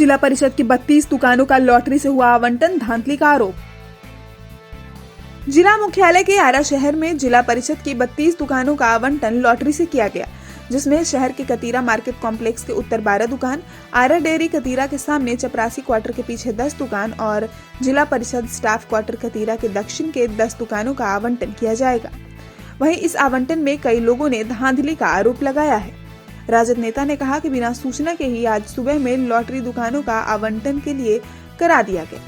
जिला परिषद की 32 दुकानों का लॉटरी से हुआ आवंटन, धांधली का आरोप। जिला मुख्यालय के आरा शहर में जिला परिषद की 32 दुकानों का आवंटन लॉटरी से किया गया, जिसमें शहर के कतीरा मार्केट कॉम्प्लेक्स के उत्तर 12 दुकान, आरा डेयरी कतीरा के सामने चपरासी क्वार्टर के पीछे 10 दुकान और जिला परिषद स्टाफ क्वार्टर कतीरा के दक्षिण के 10 दुकानों का आवंटन किया जाएगा। वहीं इस आवंटन में कई लोगों ने धांधली का आरोप लगाया है। राजद नेता ने कहा कि बिना सूचना के ही आज सुबह में लॉटरी दुकानों का आवंटन के लिए करा दिया गया,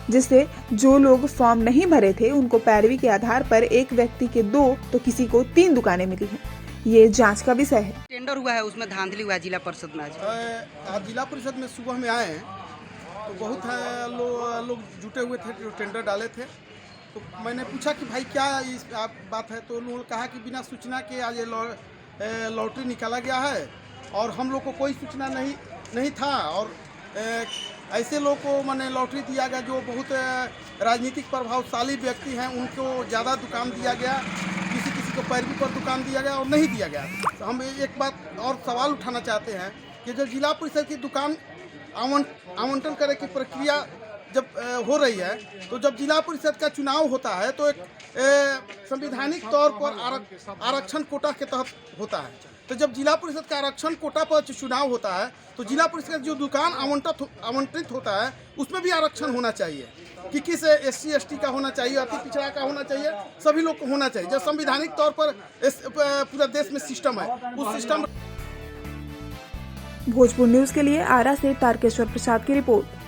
जिससे जो लोग फॉर्म नहीं भरे थे उनको पैरवी के आधार पर एक व्यक्ति के 2 तो किसी को 3 दुकानें मिली हैं। ये जांच का विषय है। टेंडर हुआ है, उसमें धांधली हुआ है जिला परिषद में। आज जिला परिषद में सुबह में आए हैं तो बहुत लोग जुटे हुए थे जो टेंडर डाले थे। तो मैंने पूछा कि भाई क्या इस बात है, तो उन्होंने कहा कि बिना सूचना के आज लॉटरी निकाला गया है और हम लोग को कोई सूचना नहीं था और ऐसे लोग को मैंने लॉटरी दिया गया जो बहुत राजनीतिक प्रभावशाली व्यक्ति हैं, उनको ज़्यादा दुकान दिया गया, किसी को पैरवी पर दुकान दिया गया और नहीं दिया गया। तो हम एक बात और सवाल उठाना चाहते हैं कि जब जिला परिषद की दुकान आवंटन करे की प्रक्रिया जब हो रही है, तो जब जिला परिषद का चुनाव होता है तो एक संवैधानिक तौर पर आरक्षण कोटा के तहत होता है। तो जब जिला परिषद का आरक्षण कोटा पर चुनाव होता है तो जिला परिषद जो दुकान आवंटित होता है उसमें भी आरक्षण होना चाहिए कि किस SC ST का होना चाहिए, अति पिछड़ा का होना चाहिए, सभी लोग को होना चाहिए। जब संवैधानिक तौर पर पूरा देश में सिस्टम है, उस सिस्टम। भोजपुर न्यूज के लिए आरा से तारकेश्वर प्रसाद की रिपोर्ट।